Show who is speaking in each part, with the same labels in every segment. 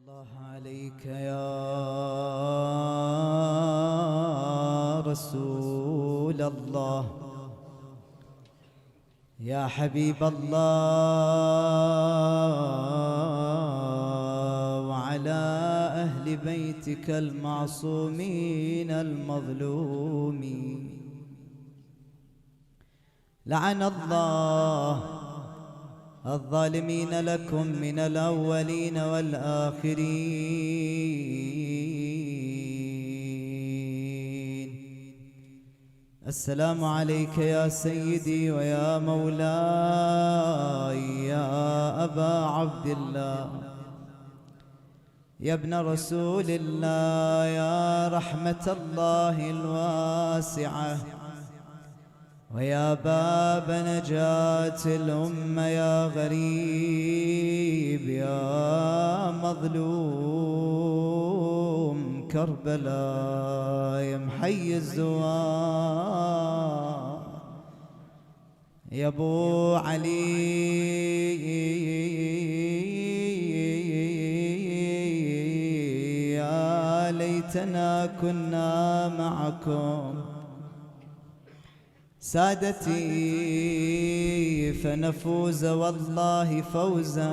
Speaker 1: الله عليك يا رسول الله، يا حبيب الله، وعلى أهل بيتك المعصومين المظلومين. لعن الله الظالمين لكم من الأولين والآخرين. السلام عليك يا سيدي ويا مولاي يا أبا عبد الله، يا ابن رسول الله، يا رحمة الله الواسعة، ويا باب نجاة الأمة، يا غريب يا مظلوم كربلاء، يا محي الزوار، يا أبو علي، يا ليتنا كنا معكم سادتي فنفوز والله فوزا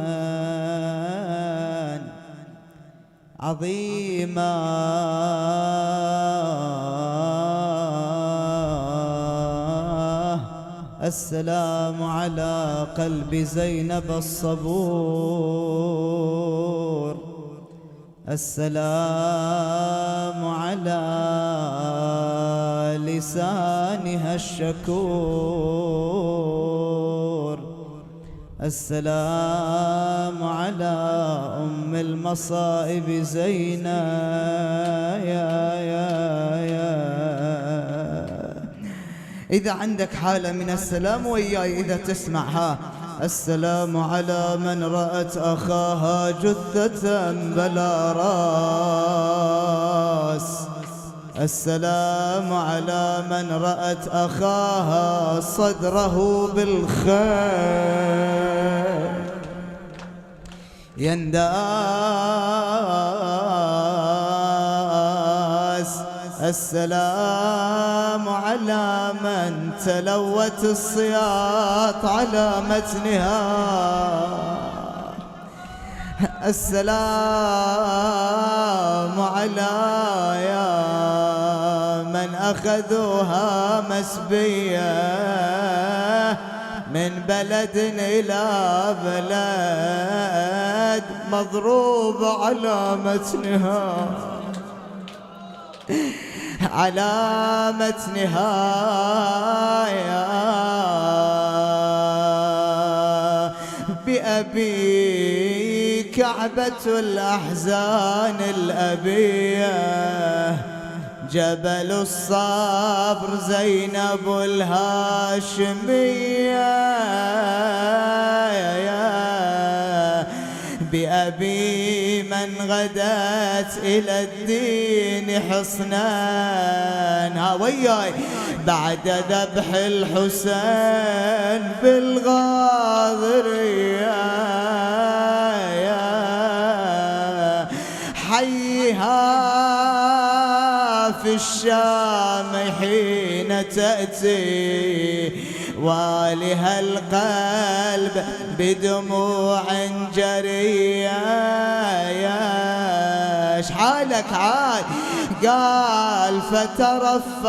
Speaker 1: عظيما. السلام على قلب زينب الصبور، السلام على لسانها الشكور، السلام على أم المصائب زينب. إذا عندك حالة من السلام وياي إذا تسمعها: السلام على من رأت أخاها جثة بلا راس، السلام على من رأت أخاها صدره بالخير ينداس، السلام على من تلوت الصياط على متنها، السلام على يا من أخذوها مسبية من بلد إلى بلد مضروب على متنها، على متنها يا بأبي كعبة الأحزان الأبية، جبل الصبر زينب الهاشمية، بأبي من غدت إلى الدين حصنان. وياي بعد ذبح الحسين بالغاضرية، حيها في الشام حين تأتي، والها القلب بدموع جرية. ايش حالك عاد؟ قال فترفق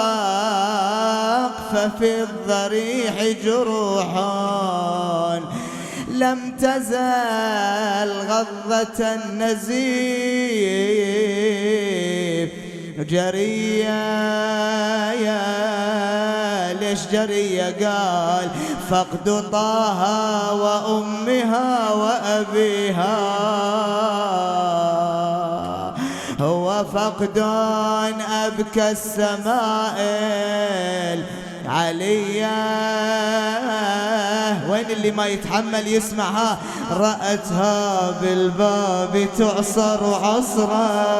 Speaker 1: ففي الضريح جروح لم تزل غضة النزيف جرية. ليش جرية؟ قال فقد طه وأمها وأبيها هو فقد أبكى السمائل عليا. وين اللي ما يتحمل يسمعها؟ رأتها بالباب تعصر عصرا،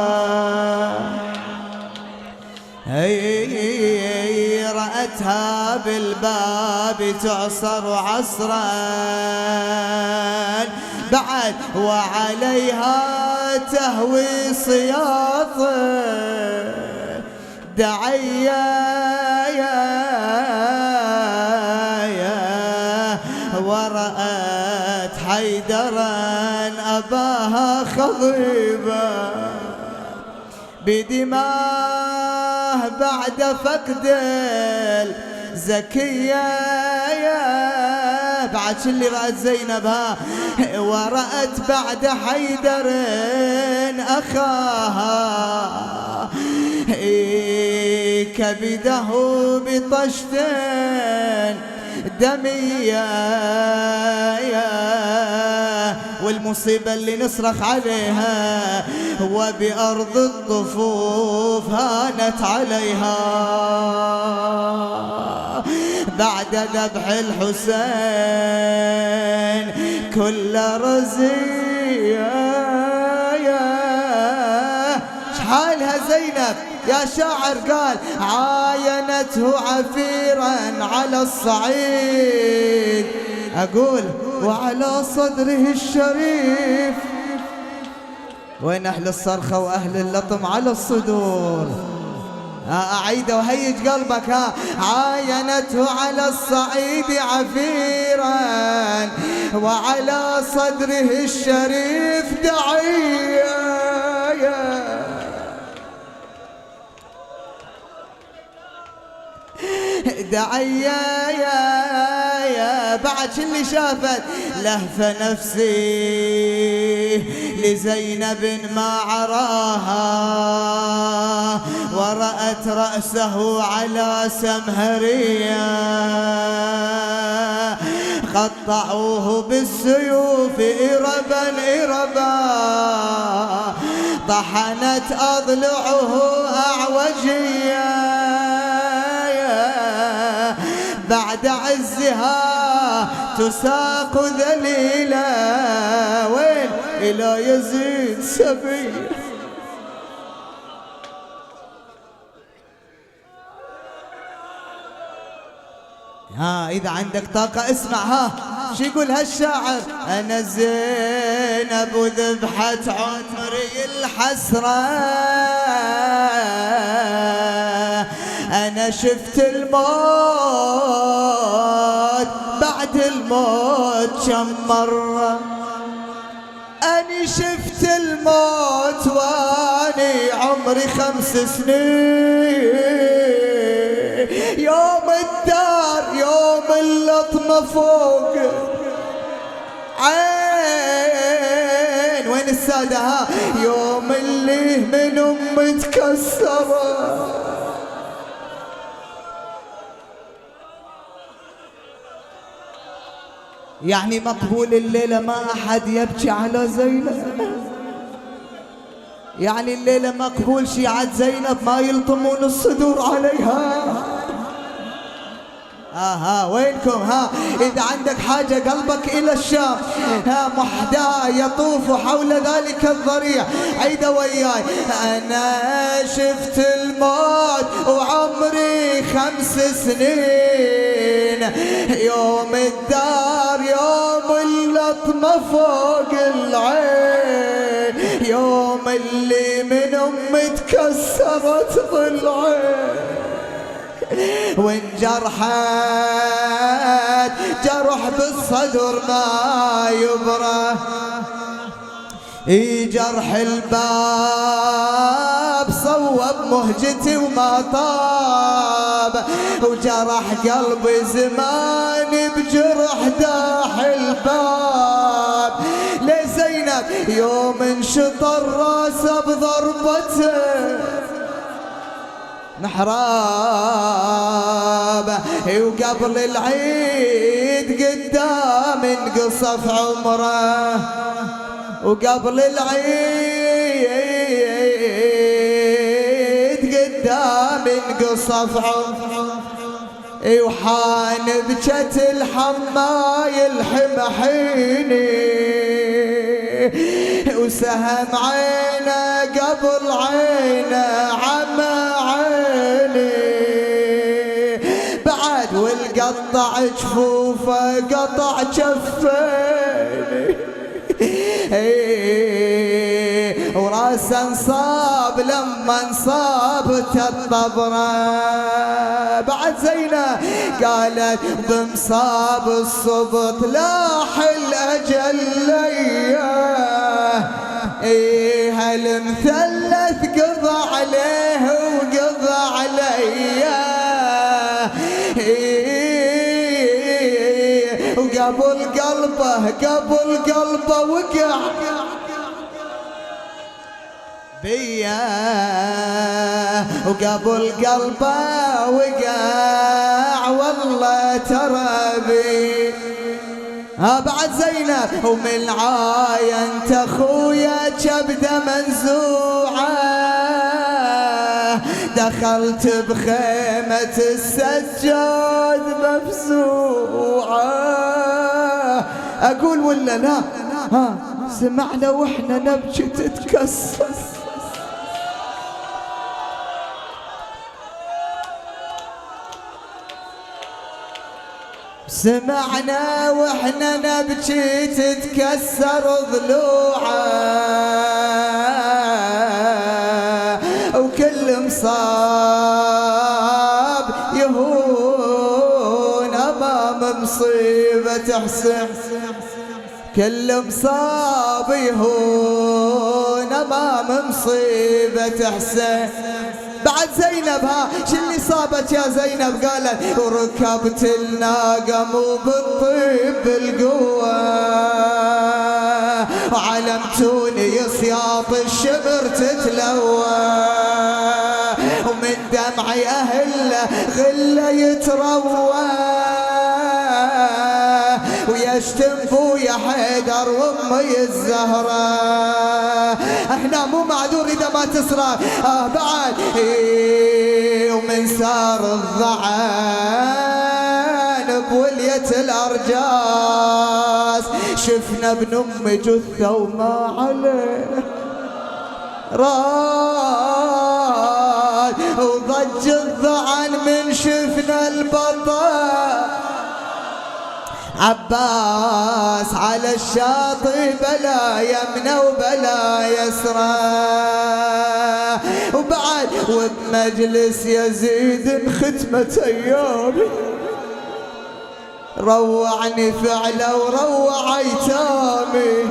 Speaker 1: هي رأتها بالباب تعصر عصرا، بعد وعليها تهوي صياط دعية ورأت حيدرا أباها خضيبا بدماه بعد فقد الزكية بعد شو اللي رأت زينبها ورأت بعد حيدر أخاها كبده بطشت دمية والمصيبة اللي نصرخ عليها وبأرض الطفوف هانت عليها بعد ذبح الحسين كل رزية شحالها زينب يا شاعر قال عاينته عفيرا على الصعيد أقول وعلى صدره الشريف وين أهل الصرخة وأهل اللطم على الصدور أعيده وهيج قلبك عاينته على الصعيد عفيرا وعلى صدره الشريف دعية دعية بعد شو اللي شافت لهف نفسي لزينب ما عراها ورأت رأسه على سمهرية قطعوه بالسيوف إربا إربا طحنت أضلعه أعوجية بعد عزها تساق ذليلا وين إلى يزيد سبيل إذا عندك طاقة اسمع شو يقول هالشاعر أنا زينب ذبحت عمري الحسرة أنا شفت الموت بعد الموت كم مرة أني شفت الموت وأني عمري 5 سنين يوم الدار يوم اللطمة فوق عين وين السادة يوم اللي من أمي تكسرت يعني مقبول الليلة ما أحد يبكي على زينب يعني الليلة مقبول شيعة زينب ما يلطمون الصدور عليها وينكم إذا عندك حاجة قلبك إلى الشام محداه يطوف حول ذلك الضريع عيد وياي أنا شفت الموت وعمري 5 سنين يوم الدار يوم اللطمة فوق العين يوم اللي من أمي تكسرت ضلعين وانجرحت جرح بالصدر ما يبره جرح الباب صوب مهجتي وما طاب وجرح قلبي زمان بجرح داح الباب لزينب يوم انشطر راسه بضربته محراب وقبل العيد قدام انقصف عمره وقبل العيد قدام انقصف عمره وحان بجت الحماي الحمحيني وسهم عينه قبل عينه عمى عيني بعد والقطع جفوفه قطع جفيني وراسه انصاب لما انصابت الطبرة. بعد زينب قالت بمصاب الصبط لاح الأجل ليا، هالمثلث قضى عليه وقضى عليا، وقبل قلبه وقع بيا، وقبل قلبه وقع والله ترى بي. بعد زينب ومن عاينت اخويا كبده منزوعه، دخلت بخيمه السجاد مفزوعه. اقول ولا لا؟ سمعنا واحنا نبكي تتكسر، سمعنا واحنا نبكي تتكسر ضلوعه، وكل مصاب يهون امام مصيبة حسين، كل مصاب يهون امام مصيبة حسين. بعد زينب شو اللي صابت يا زينب؟ قالت وركبت الناقة مو بالطيب بالقوة، وعلمتوني سياط الشمر تتلوى، ومن دمعي أهله غله يتروى، ويشتم بويا حيدر وامي الزهرة. احنا مو معذور اذا ما تصرخ. بعد ومن سار الضعان بولية الارجاس، شفنا ابن امي جثة وما عليه راد، وضج الضعن من شفنا البطل عباس على الشاطئ بلا يمنى وبلا يسرى. وبعد وبمجلس يزيد ختمة ايامي، روعني فعله وروع ايتامي،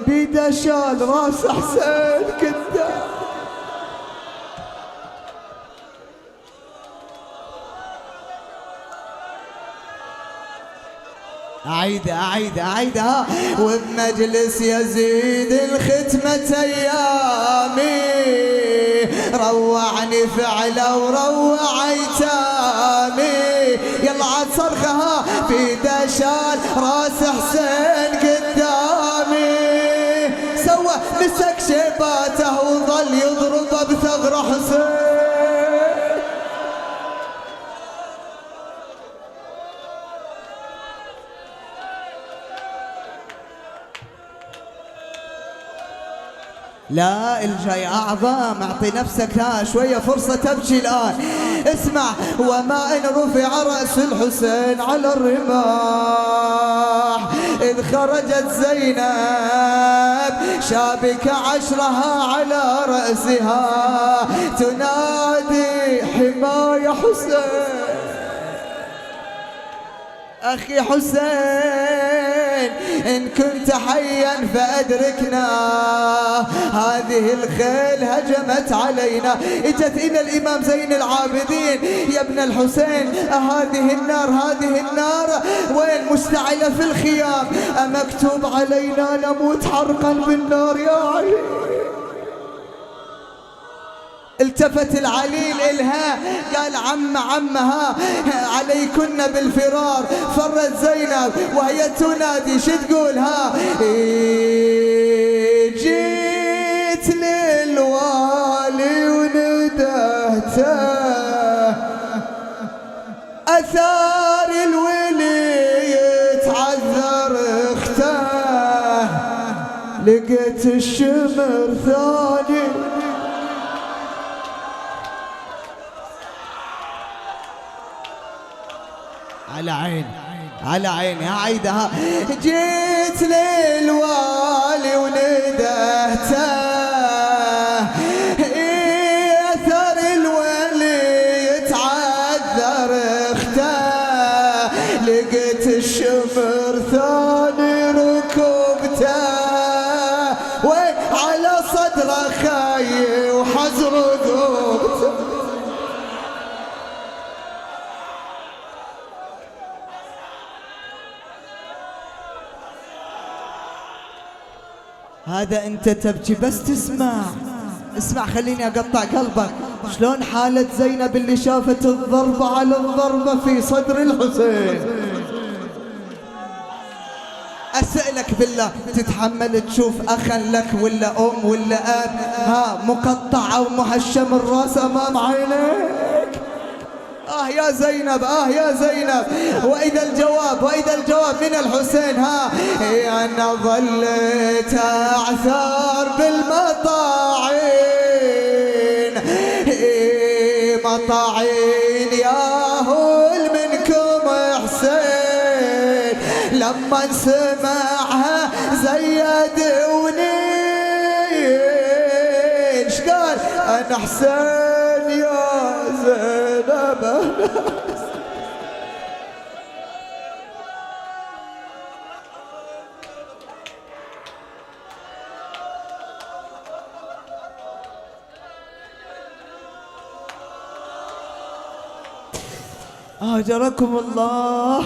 Speaker 1: بيده شال راس حسين قدام. أعيدها وبمجلس يزيد الختمة أيامي، روعني فعله وروع أيتامي. يلا عاد صرخها في دشال راس حسين قدامي، سوى مسك شيباته وظل يضرب بثغر حسين. لا الجاي أعظم، أعطي نفسك شوية فرصة تبكي الآن. اسمع وما إن رفع رأس الحسين على الرماح، إذ خرجت زينب شابك عشرها على رأسها، تنادي حماية حسين أخي حسين، إن كنت حيا فأدركنا، هذه الخيل هجمت علينا. اجت إلى الإمام زين العابدين، يا ابن الحسين هذه النار وين مشتعلة في الخيام، أمكتوب علينا نموت حرقا بالنار يا علي؟ التفت العليل إلها قال عمها عليكن بالفرار. فرت زينب وهي تنادي شو تقول؟ جيت للوالي وندهته، أثار الولي يتعذر اخته، لقيت الشمر ثاني على عيني عيدها. جيت للوالي وندهته، على صدره خي وحزر ذوب. هذا انت تبكي بس تسمع. اسمع خليني اقطع قلبك. شلون حالة زينب اللي شافت الضربة على الضربة في صدر الحسين؟ أسألك بالله تتحمل تشوف أخا لك ولا أم ولا أب مقطع أو مهشم الراس أمام عينيك؟ يا زينب يا زينب. وإذا الجواب من الحسين أنا ظلت أعثار بالمطاعين مطاعين ياهل منكم حسين لما سمعها زيدوني. شقال أنا حسين يا زينب. أجركم الله.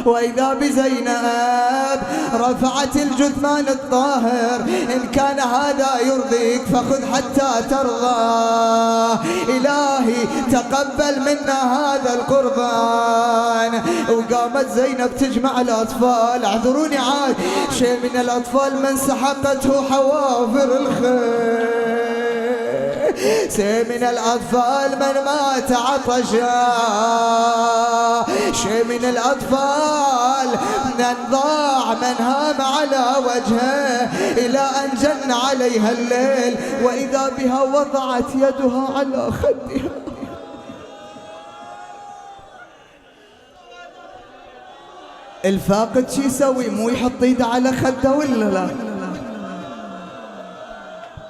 Speaker 1: وإذا بزينب رفعت الجثمان الطاهر إن كان هذا يرضيك فخذ حتى ترضى. إلهي تقبل منا هذا القربان. وقامت زينب تجمع الأطفال. اعذروني عاد شيء من الأطفال من سحقته حوافر الخير. شيء من الأطفال من مات عطشا. شيء من الأطفال من ضاع من هام على وجهه إلى أن جن عليها الليل. وإذا بها وضعت يدها على خدها. الفاقد شي يسوي؟ مو يحط ايده على خده ولا لا؟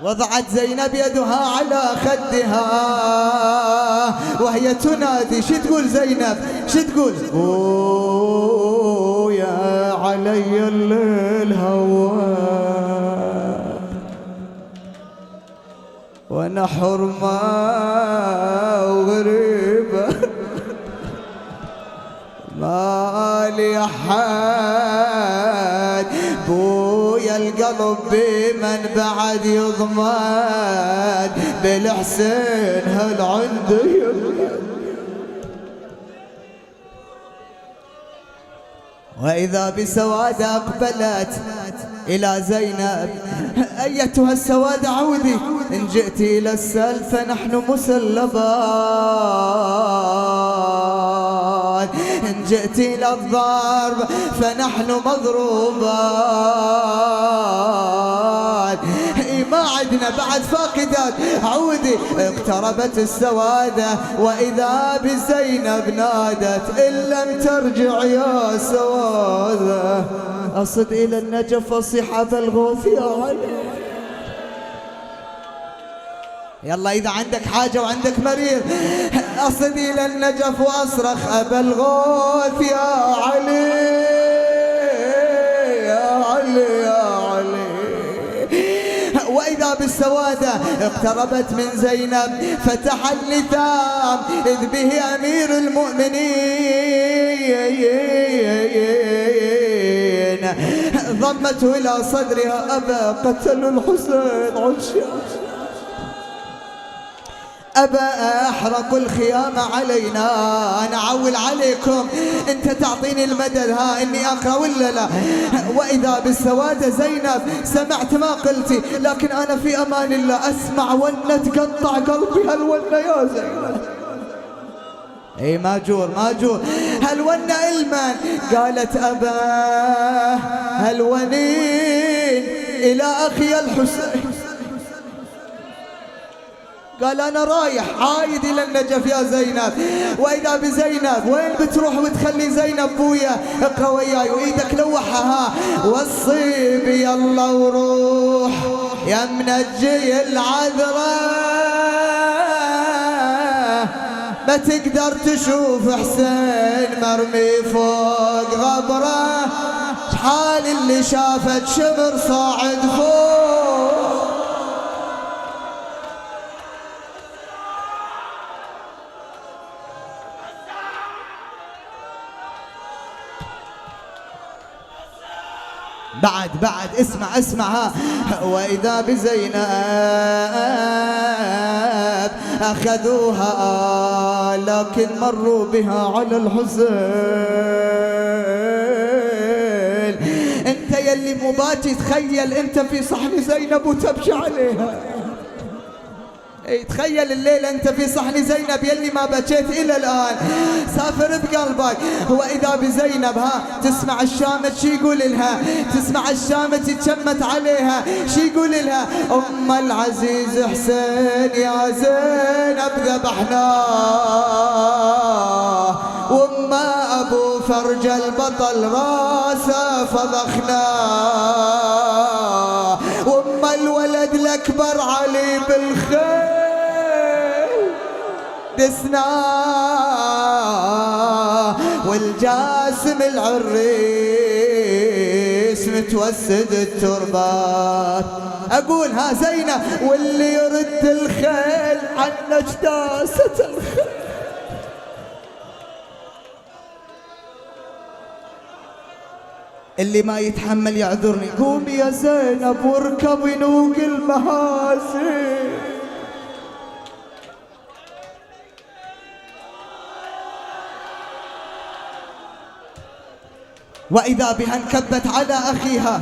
Speaker 1: وضعت زينب يدها على خدها وهي تنادي. شو تقول زينب؟ شو تقول؟ يا علي الهوى وانا حرمة وغريبة مالي أحد. بويا القلب بمن بعد يضمن بالحسين هل عندي. وإذا بسوادة أقبلت إلى زينب. أيتها السوادة عودي إن جئت إلى السل فنحن مسلبات. إن جئت إلى الضرب فنحن مضروبات. ما عندنا بعد فاقدات. عودي. اقتربت السوادة وإذا بزينب نادت إن لم ترجع يا سوادة أصد إلى النجف وصحاب الغوث يا علي. يلا إذا عندك حاجة وعندك مريض أصد إلى النجف وأصرخ أبا الغوث يا علي يا علي يا علي. وإذا بالسوادة اقتربت من زينب فتح اللثام إذ به أمير المؤمنين. ضمته إلى صدرها. أبا قتلوا الحسين عشاء. أبا أحرقوا الخيام علينا. أنا أعول عليكم أنت تعطيني المدد إني أقرأ ولا لا. وإذا بالسوادة زينب سمعت ما قلتي لكن أنا في أمان الله. أسمع ونة تقطع قلبي. هالونة يا زينب. اي ماجور هالونة المن. قالت أبا هالونين إلى أخي الحسين. قال أنا رايح عايد إلى النجف يا زينب. وإذا بزينب وين بتروح وتخلي زينب؟ بويا اقرأ وياي وإيدك لوحها. والصيب يلا وروح يا منجي العذراء ما تقدر تشوف حسين مرمي فوق غبره. شحال اللي شافت شمر صاعد فوق بعد اسمع ها. وإذا بزينب أخذوها لكن مروا بها على الحسين. انت يلي مباجي تخيل انت في صحن زينب وتبكي عليها. تخيل الليلة انت في صحن زينب يلي ما بكيت الى الان. سافر بقلبك. واذا بزينب ها تسمع الشامت شي يقول لها، تسمع الشامت يتشمت عليها شي يقول لها؟ ام العزيز حسين يا زينب ذبحناه، وما ابو فرج البطل راسه فضخناه، وما الولد الاكبر علي بالخير دسناه، والجاسم العريس متوسد التربات. اقول ها زينب واللي يرد الخيل عنك داسة الخيل. اللي ما يتحمل يعذرني. قومي يا زينب واركبي نوق المهازل. وإذا بها انكبت على أخيها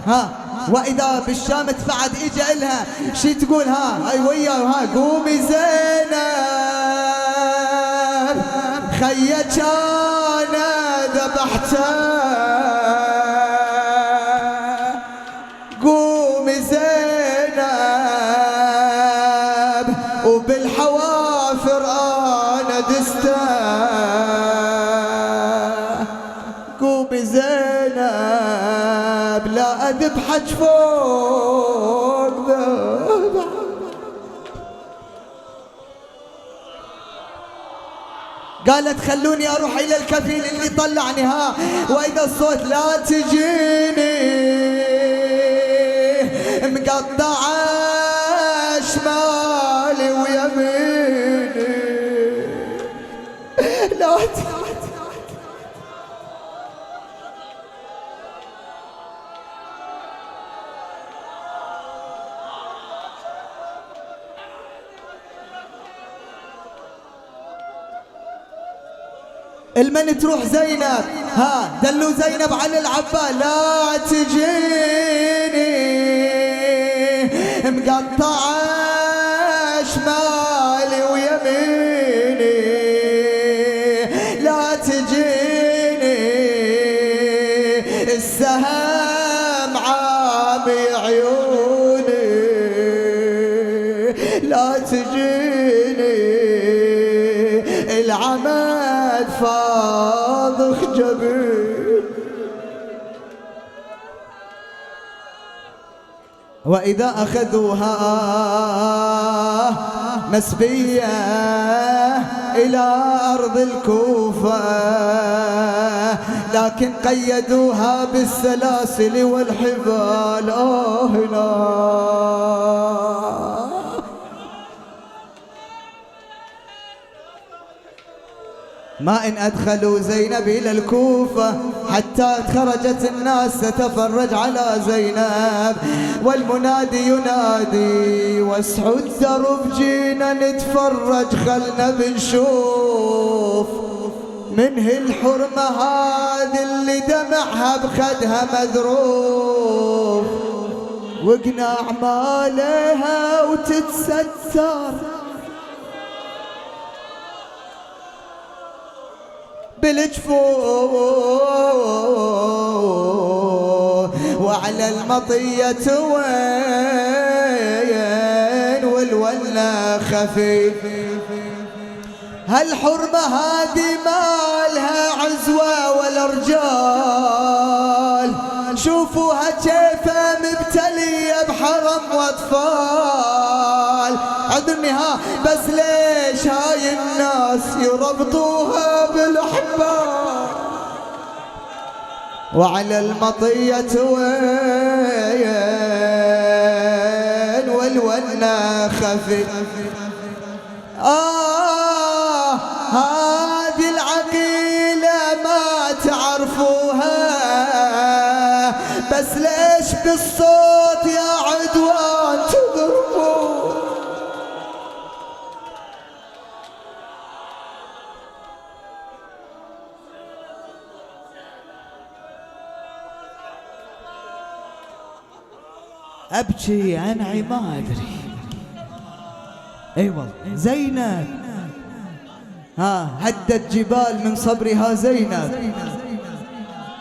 Speaker 1: ها، وإذا بالشامت بعد إجا إلها شي تقول ها أي وياه ها. قومي زينب خيك أنا ذبحته، قومي زينب وبالحوافر أنا دسته، قومي زينب لا أذبحك فوق ذبح. قالت خلوني أروح إلى الكفيل اللي طلعني ها. وإذا الصوت لا تجيني مقطعة شمالي ويميني، لا المن تروح زينب ها دلوا زينب على العبا. لا تجيني مقطعة شمالي ويميني، لا تجيني السهم عامي عيوني، لا تجيني العمد فاضخ جبين. وإذا أخذوها مسبية إلى أرض الكوفة، لكن قيدوها بالسلاسل والحبال. ما إن أدخلوا زينب إلى الكوفة حتى خرجت الناس تتفرج على زينب، والمنادي ينادي واسعوا الدرب جينا نتفرج، خلنا بنشوف من هي الحرمة هذه اللي دمعها بخدها مذروف، وقناع مالها وتتستر بالجفوف، وعلى المطية وين والولا خفيف. هالحرمة هذه مالها عزوة ولا رجال، شوفوها كيفها مبتلية بحرم واطفال. عذرني ها بس ليش هاي الناس يربطوها بالاحبال، وعلى المطية وين والونا خفي. هذه العقيلة ما تعرفوها بس بالصوت يا عدوان تضربون. أبكي أنعي ما أدري. أيوة زينب هدت جبال من صبرها زينب.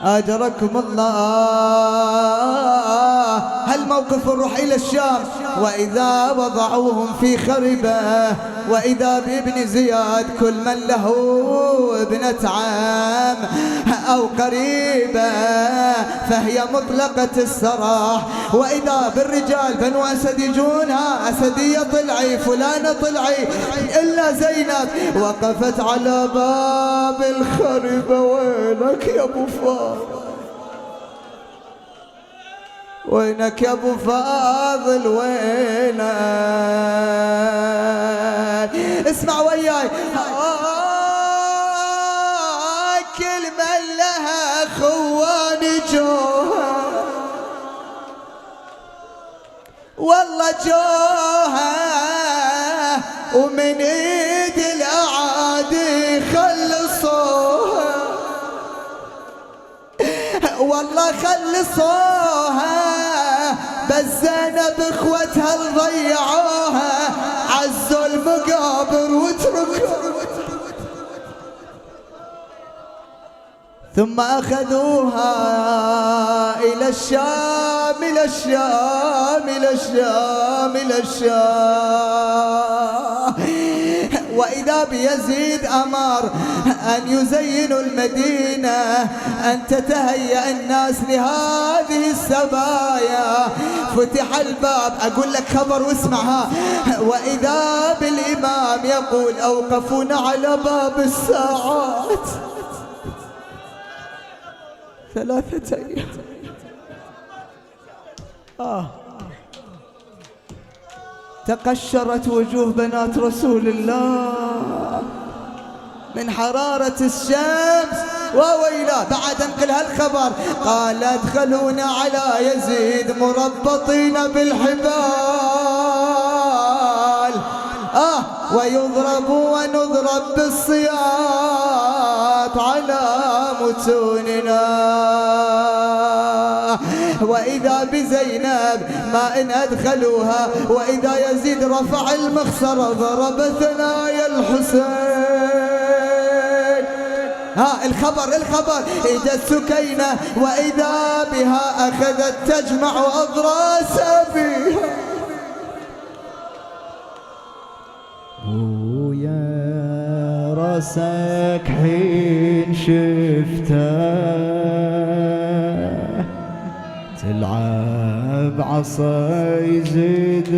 Speaker 1: أجركم الله. هالموقف نروح إلى الشام، وإذا وضعوهم في خربة وإذا بابن زياد كل من له ابنة عم أو قريبة فهي مطلقة السراح. وإذا بالرجال بنو أسد يجونها أسدية طلعي فلانة طلعي، إلا زينب وقفت على باب الخربة. وينك يا أبو فاضل، وينك يا أبو فاضل وينك؟ اسمع وياي كل من لها خوان جوها والله جوها ومن ايد الاعادي خلصوها والله خلصوها. بس زينب اخوتها ضيعوها عزوا المقابر وتركوها. ثم أخذوها إلى الشام إلى الشام إلى الشام إلى الشام. وإذا بيزيد أمر أن يزينوا المدينة، أن تتهيأ الناس لهذه السبايا. فتح الباب. أقول لك خبر واسمعها. وإذا بالإمام يقول أوقفونا على باب الساعات 3 أيام. تقشرت وجوه بنات رسول الله من حرارة الشمس. وويلا بعد انقل هالخبر. قال ادخلونا على يزيد مربطين بالحبال ويضرب ونضرب بالسياط على متوننا. وإذا بزينب ما إن أدخلوها وإذا يزيد رفع المخصر ضرب ثنايا الحسين. الخبر إذا السكينة وإذا بها أخذت تجمع أضراس أبيها. ويا راسك حين شفته تلعب عصا يزيد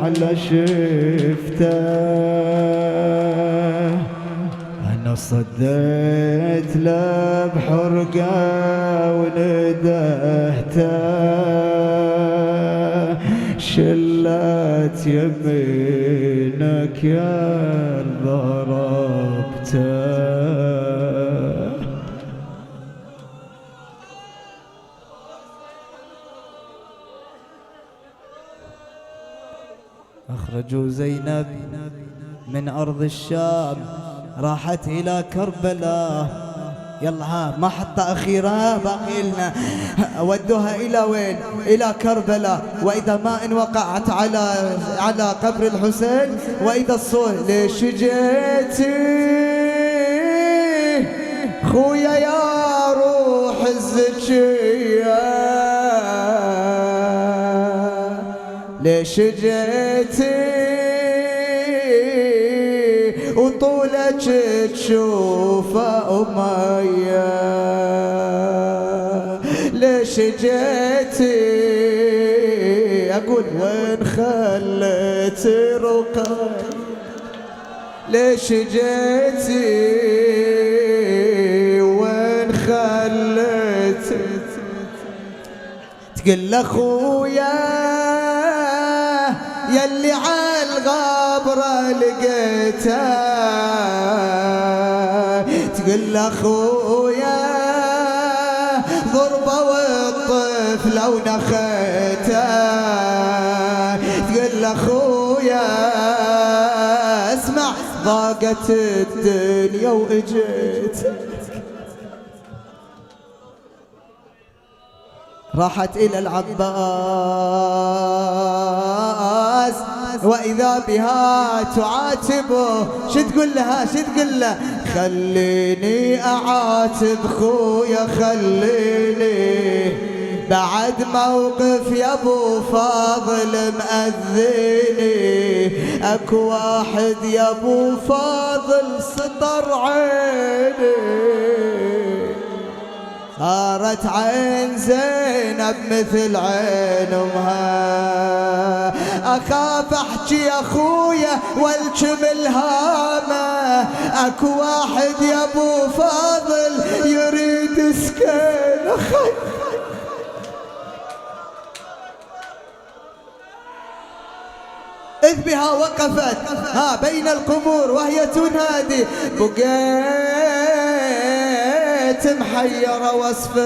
Speaker 1: على شفته. أنا صديت له بحرقة وندهته شلت يمينك يا ضربته. أخرجوا زينب من أرض الشام راحت إلى كربلاء. يلا محطة أخيرة باقي لنا. ودوها إلى وين؟ إلى كربلاء. وإذا ما إن وقعت على قبر الحسين وإذا الصوت ليش جيتي خويا يا روح الزكية ليش جيتي وطولك تشوف أمية ليش جيتي أقول وين خليت رقي ليش جيتي وين خليت تقول لأخويا يلي عالغابرة لقيته تقول لأخويا ضربة والطفل لو نخيته تقول لاخويا اسمع ضاقت الدنيا واجيت. راحت إلى العباس وإذا بها تعاتبه. شو تقول لها؟ شو تقول له؟ خليني أعاتب خويا خليني بعد موقف يا ابو فاضل مأذيني. اكو واحد يا ابو فاضل سطر عيني صارت عين زينب مثل عين امها. اخاف احكي يا اخويا والجم الهامه. اكو واحد يا ابو فاضل يريد سكين اخي. إذ بها وقفت بين القبور وهي تنادي بقيت محيرة وصفك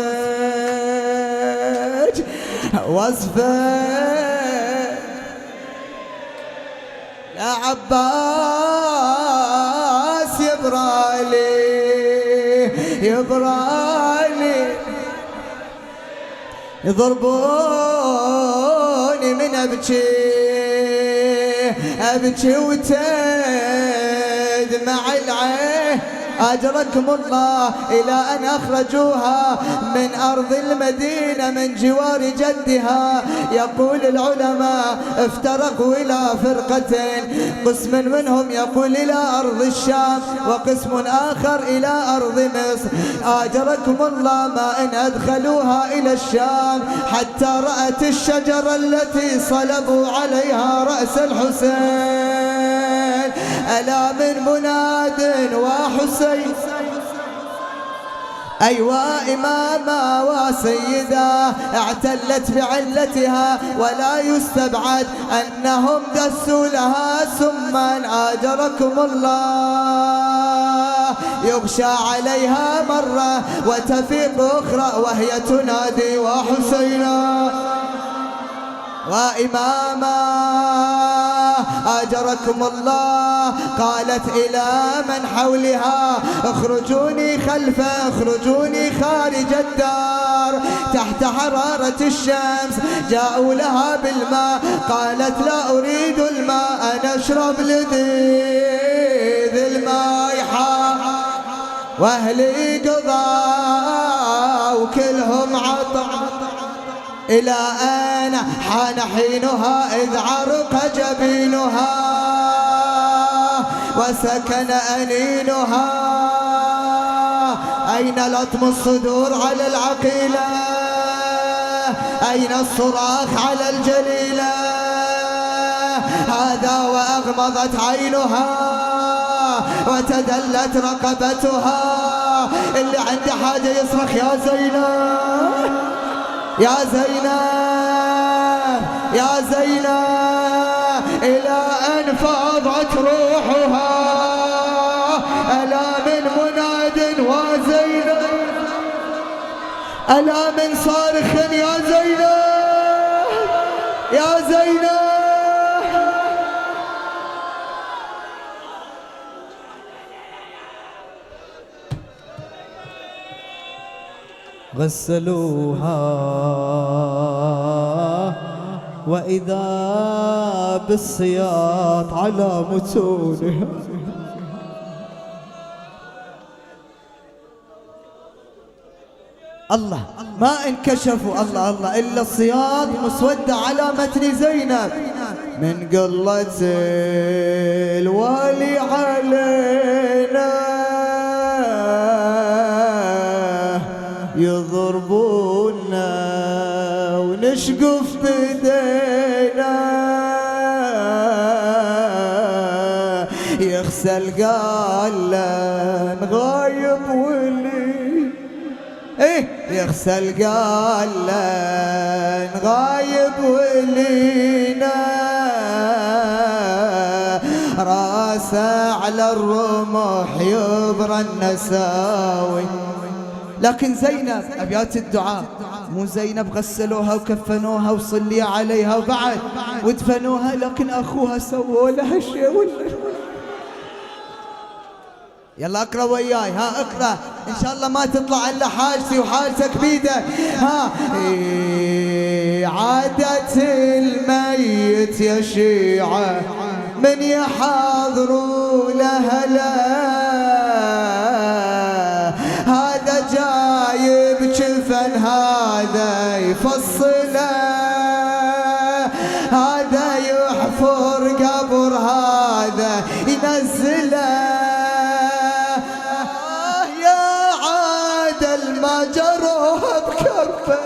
Speaker 1: يا عباس يبرالي يضربوني من أبكي وتدمع العين. أجركم الله إلى أن أخرجوها من أرض المدينة من جوار جدها. يقول العلماء افترقوا إلى فرقتين، قسم منهم يقول إلى أرض الشام وقسم آخر إلى أرض مصر. أجركم الله ما إن أدخلوها إلى الشام حتى رأت الشجرة التي صلبوا عليها رأس الحسين. ألا من مناد وحسين أيوا إماما وسيدا اعتلت بعلتها ولا يستبعد أنهم دسوا لها سما. أجركم الله يغشى عليها مرة وتفيق أخرى وهي تنادي وحسينا وإماما. أجركم الله قالت إلى من حولها اخرجوني خلفه اخرجوني خارج الدار تحت حرارة الشمس. جاءوا لها بالماء قالت لا أريد الماء أنا أشرب لذيذ الماء حار وأهلي قضاء وكلهم عطا. إلى أين حان حينها إذ عرق جبينها وسكن أنينها. أين لطم الصدور على العقيلة؟ أين الصراخ على الجليلة؟ هذا وأغمضت عينها وتدلت رقبتها. اللي عنده حاجة يصرخ يا زينب يا زينب يا زينب. إلى أن فاضت روحها ألا من مناد وزينب ألا من صارخ يا زينب يا زينب. غسلوها وإذا بالسياط على متونها. الله ما انكشفوا الله الله إلا السياط مسودة على متن زينب من قلة الوالي علينا يضربونا ونشقف بدينا. يغسل قالن غايب ولي يغسل قالن غايب ولينا. راسه على الرمح يبرى النساوي. لكن زينب أبيات الدعاء مو زينب غسلوها وكفنوها وصلي عليها وبعد ودفنوها، لكن أخوها سووا لها شيء يلا اقرأ وياي، ها اقرأ ان شاء الله ما تطلع الا حاجتي وحالتك بيدك. ها عادة الميت يا شيعة من يحاضروا لهلا، هذا جايب كفن هذا يفصله، هذا يحفر قبر هذا ينزله، ما جروها بكفه